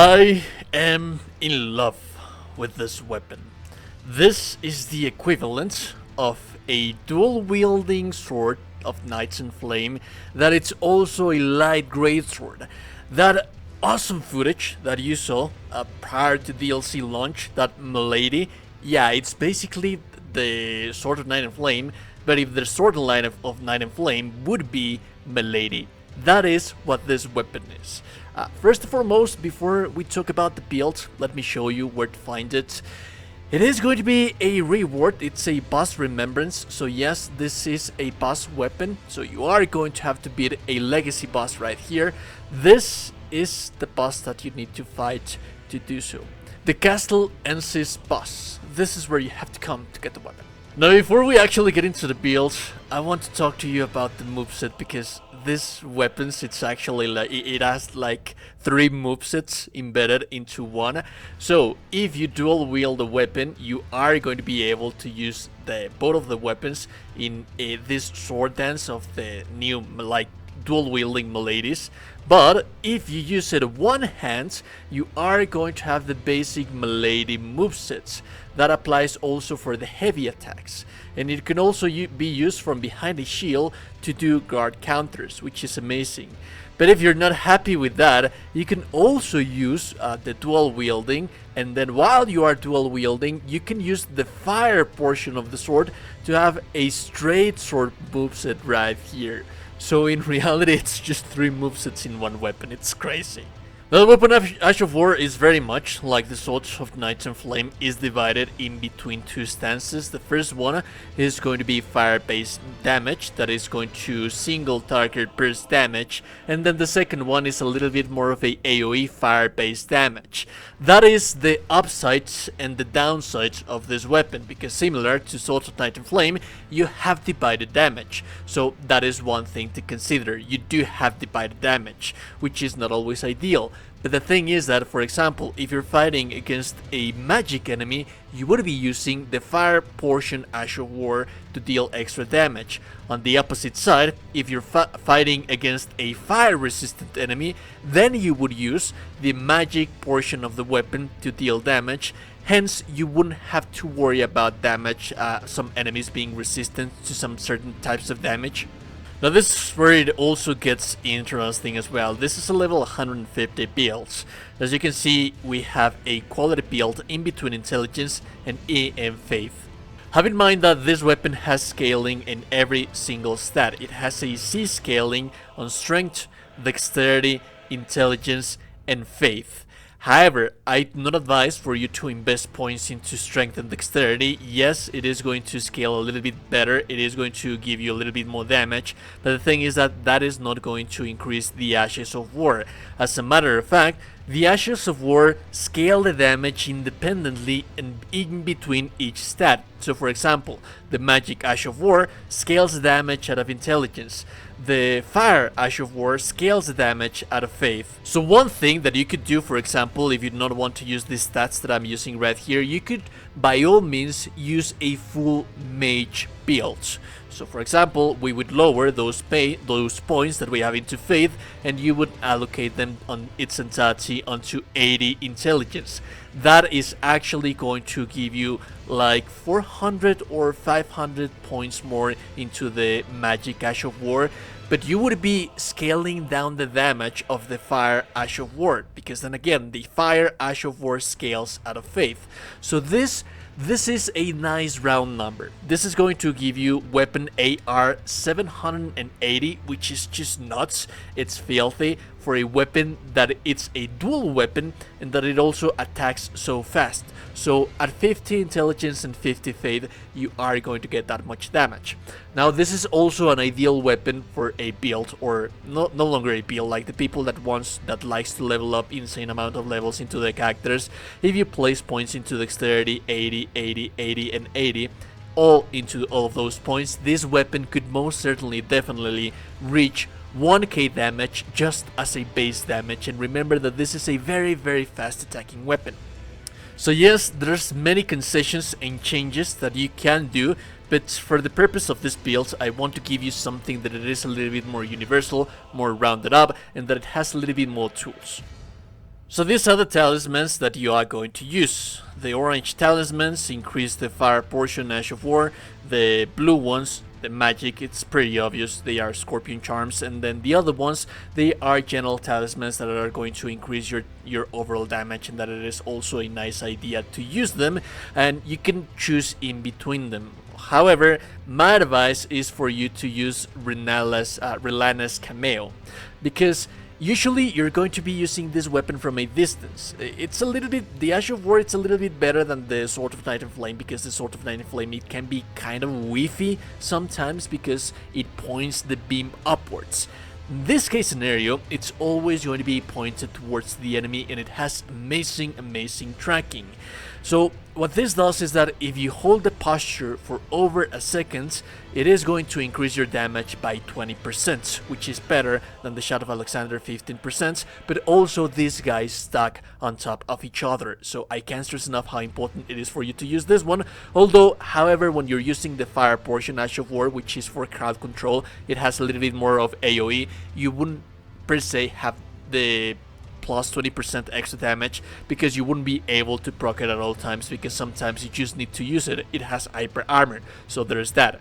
I am in love with this weapon. This is the equivalent of a dual-wielding sword of Knights in Flame that it's also a light greatsword. That awesome footage that you saw prior to DLC launch, that Milady, yeah, it's basically the Sword of Knight in Flame, but if the sword line of Knight in Flame would be Milady. That is what this weapon is. First and foremost, before we talk about the build, let me show you where to find it. It is going to be a reward, it's a boss remembrance, so yes, this is a boss weapon, so you are going to have to beat a legacy boss right here. This is the boss that you need to fight to do so. The Castle Ensis boss. This is where you have to come to get the weapon. Now, before we actually get into the build, I want to talk to you about the moveset, because this weapons, it's actually like, it has like 3 movesets embedded into one. So if you dual wield a weapon, you are going to be able to use both of the weapons in this sword dance of the new like dual wielding Miladies. But if you use it one hand, you are going to have the basic Milady movesets. That applies also for the heavy attacks, and it can also be used from behind a shield to do guard counters, which is amazing. But if you're not happy with that, you can also use the dual wielding, and then while you are dual wielding, you can use the fire portion of the sword to have a straight sword moveset right here. So in reality, it's just 3 movesets in one weapon. It's crazy. The weapon of Ash of War is very much like the Sword of Knights in Flame, is divided in between 2 stances. The first one is going to be fire-based damage, that is going to single target burst damage, and then the second one is a little bit more of a AoE fire-based damage. That is the upsides and the downsides of this weapon, because similar to Sword of Knights in Flame, you have divided damage. So that is one thing to consider. You do have divided damage, which is not always ideal. But the thing is that, for example, if you're fighting against a magic enemy, you would be using the fire portion Ash of War to deal extra damage. On the opposite side, if you're fighting against a fire resistant enemy, then you would use the magic portion of the weapon to deal damage. Hence, you wouldn't have to worry about damage, some enemies being resistant to some certain types of damage. Now this is where it also gets interesting as well. This is a level 150 build. As you can see, we have a quality build in between intelligence and EM faith. Have in mind that this weapon has scaling in every single stat. It has a C scaling on strength, dexterity, intelligence, and faith. However, I do not advise for you to invest points into strength and dexterity. Yes, it is going to scale a little bit better, it is going to give you a little bit more damage, but the thing is that that is not going to increase the Ashes of War. As a matter of fact, the Ashes of War scale the damage independently and in between each stat. So for example, the Magic Ash of War scales the damage out of intelligence. The Fire Ash of War scales the damage out of faith. So one thing that you could do, for example, if you do not want to use these stats that I'm using right here, you could by all means use a full mage build. So for example, we would lower those points that we have into faith, and you would allocate them on its entirety onto 80 intelligence. That is actually going to give you like 400 or 500 points more into the Magic Ash of War, but you would be scaling down the damage of the Fire Ash of War, because then again, the Fire Ash of War scales out of faith. So this is a nice round number. This is going to give you weapon AR 780, which is just nuts. It's filthy for a weapon that it's a dual weapon and that it also attacks so fast. So at 50 intelligence and 50 faith, you are going to get that much damage. Now this is also an ideal weapon for a build, or no longer a build, like the people that likes to level up insane amount of levels into the characters. If you place points into dexterity 80, 80, 80 and 80, all into all of those points, this weapon could most certainly definitely reach 1k damage just as a base damage. And remember that this is a very, very fast attacking weapon. So yes, there's many concessions and changes that you can do, but for the purpose of this build, I want to give you something that it is a little bit more universal, more rounded up, and that it has a little bit more tools. So these are the talismans that you are going to use. The orange talismans increase the fire portion Ash of War. The blue ones, the magic, it's pretty obvious, they are scorpion charms. And then the other ones, they are general talismans that are going to increase your overall damage, and that it is also a nice idea to use them, and you can choose in between them. However, my advice is for you to use Rellana's cameo, because usually you're going to be using this weapon from a distance. It's a little bit, the Ash of War, it's a little bit better than the Sword of Night and Flame, because the Sword of Night and Flame, it can be kind of whiffy sometimes because it points the beam upwards. In this case scenario, it's always going to be pointed towards the enemy, and it has amazing tracking. So what this does is that if you hold the posture for over a second, it is going to increase your damage by 20%, which is better than the Shadow of Alexander 15%, but also these guys stack on top of each other. So I can't stress enough how important it is for you to use this one. Although, however, when you're using the fire portion Ash of War, which is for crowd control, it has a little bit more of AoE. You wouldn't per se have the plus 20% extra damage, because you wouldn't be able to proc it at all times, because sometimes you just need to use it. It has hyper armor, so there's that.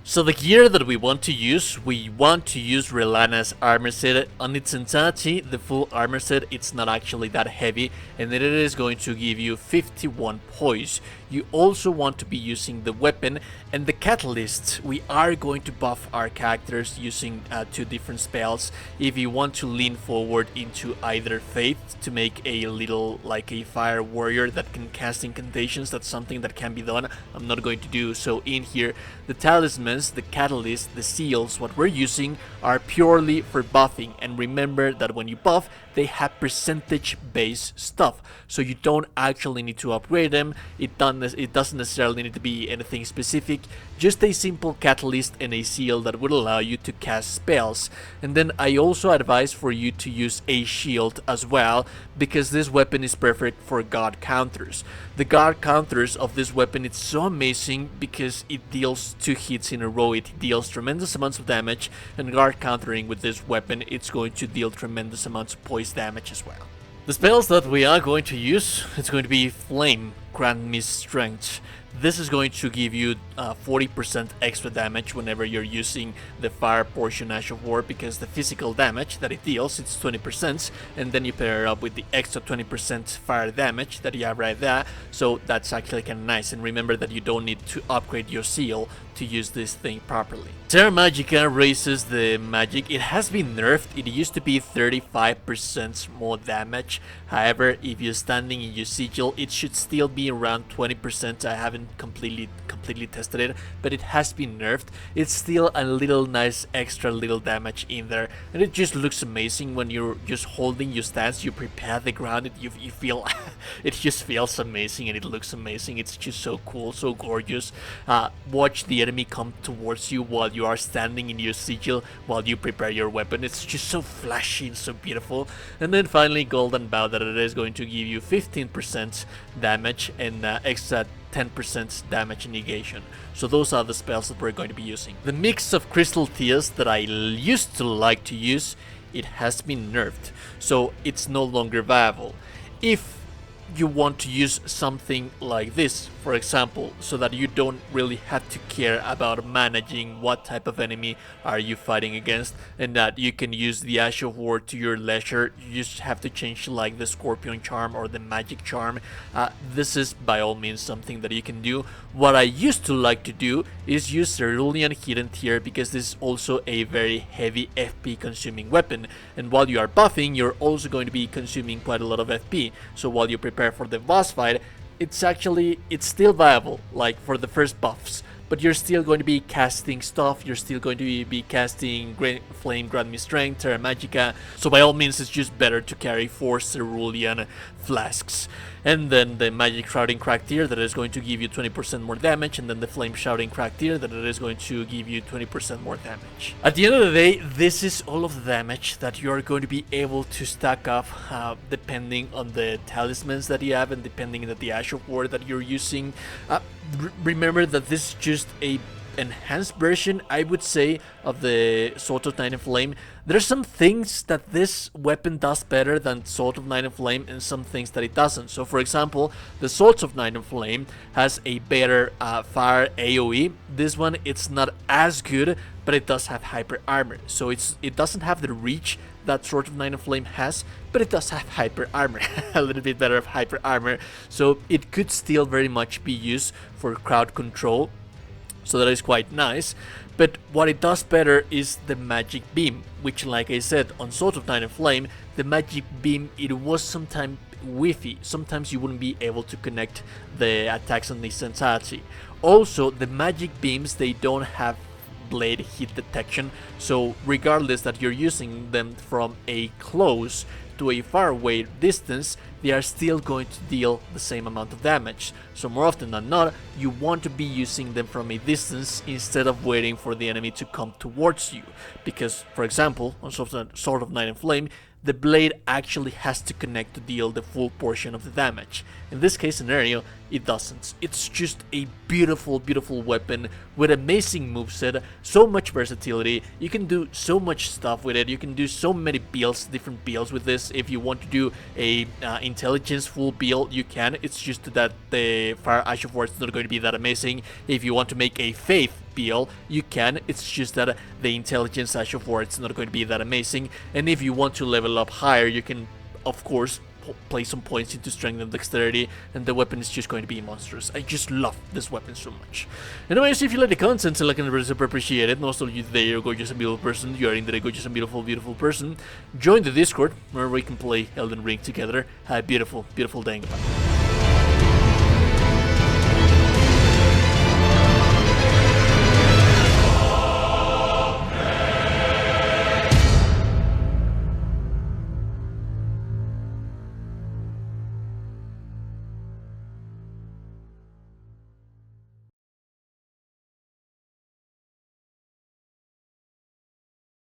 So the gear that we want to use Rellana's armor set on its entirety. The full armor set, it's not actually that heavy, and it is going to give you 51 poise. You also want to be using the weapon and the catalyst. We are going to buff our characters using 2 different spells. If you want to lean forward into either Faith to make a little like a fire warrior that can cast incantations, that's something that can be done. I'm not going to do so in here. The talismans, the catalyst, the seals, what we're using are purely for buffing, and remember that when you buff, they have percentage based stuff, so you don't actually need to upgrade them. It doesn't necessarily need to be anything specific, just a simple catalyst and a seal that would allow you to cast spells. And then I also advise for you to use a shield as well, because this weapon is perfect for guard counters. The guard counters of this weapon, it's so amazing because it deals 2 hits in a row. It deals tremendous amounts of damage, and guard countering with this weapon, it's going to deal tremendous amounts of poise damage as well. The spells that we are going to use, it's going to be Flame, Grant Me Strength. This is going to give you 40% extra damage whenever you're using the fire portion Ash of War, because the physical damage that it deals, it's 20%, and then you pair it up with the extra 20% fire damage that you have right there, so that's actually kind of nice. And remember that you don't need to upgrade your seal to use this thing properly. Terra Magica raises the magic. It has been nerfed. It used to be 35% more damage. However, if you're standing in your sigil, it should still be around 20%. I haven't completely tested it, but it has been nerfed. It's still a little nice extra little damage in there, and it just looks amazing when you're just holding your stance. You prepare the ground, you feel it just feels amazing, and it looks amazing. It's just so cool, so gorgeous. Watch the enemy come towards you while you are standing in your sigil, while you prepare your weapon. It's just so flashy and so beautiful. And then finally, Golden Bow, that it is going to give you 15% damage and extra 10% damage negation. So those are the spells that we're going to be using. The mix of Crystal Tears that I used to like to use, it has been nerfed, so it's no longer viable. If you want to use something like this, for example, so that you don't really have to care about managing what type of enemy are you fighting against, and that you can use the Ash of War to your leisure, you just have to change like the Scorpion Charm or the Magic Charm. This is by all means something that you can do. What I used to like to do is use Cerulean Hidden Tear, because this is also a very heavy FP consuming weapon, and while you are buffing, you're also going to be consuming quite a lot of FP, so while you prepare for the boss fight, it's still viable, like for the first buffs, but you're still going to be casting stuff, you're still going to be casting Flame, Grant Me Strength, Terra Magica, so by all means it's just better to carry 4 Cerulean Flasks. And then the Magic Shrouding Crack Tier, that is going to give you 20% more damage, and then the Flame Shrouding Crack Tier, that it is going to give you 20% more damage. At the end of the day, this is all of the damage that you are going to be able to stack up depending on the talismans that you have and depending on the Ash of War that you're using. Remember that this is just a enhanced version, I would say, of the Sword of Night and Flame. There's some things that this weapon does better than Sword of Night and Flame, and some things that it doesn't. So for example, the Sword of Night and Flame has a better fire AoE. This one, it's not as good, but it does have hyper armor. So it doesn't have the reach that Sword of Night and Flame has, but it does have hyper armor, a little bit better of hyper armor. So it could still very much be used for crowd control. So that is quite nice. But what it does better is the magic beam, which, like I said, on Sword of Night and Flame, the magic beam, it was sometimes whiffy. Sometimes you wouldn't be able to connect the attacks on its entirety. Also, the magic beams, they don't have blade hit detection, so regardless that you're using them from a close to a far away distance, they are still going to deal the same amount of damage. So more often than not, you want to be using them from a distance instead of waiting for the enemy to come towards you. Because, for example, on Sword of Night and Flame, the blade actually has to connect to deal the full portion of the damage. In this case scenario, it doesn't. It's just a beautiful, beautiful weapon with amazing moveset, so much versatility. You can do so much stuff with it. You can do so many builds, different builds with this. If you want to do a intelligence full build, you can. It's just that the Fire Ash of War is not going to be that amazing. If you want to make a faith build, you can. It's just that the intelligence Ash of War is not going to be that amazing. And if you want to level up higher, you can, of course, play some points into strength and dexterity, and the weapon is just going to be monstrous. I just love this weapon so much. Anyways, if you like the content, like and super appreciate it. Most of you there are gorgeous and beautiful person. You are indeed a gorgeous and beautiful, beautiful person. Join the Discord where we can play Elden Ring together. Have a beautiful, beautiful day. Goodbye.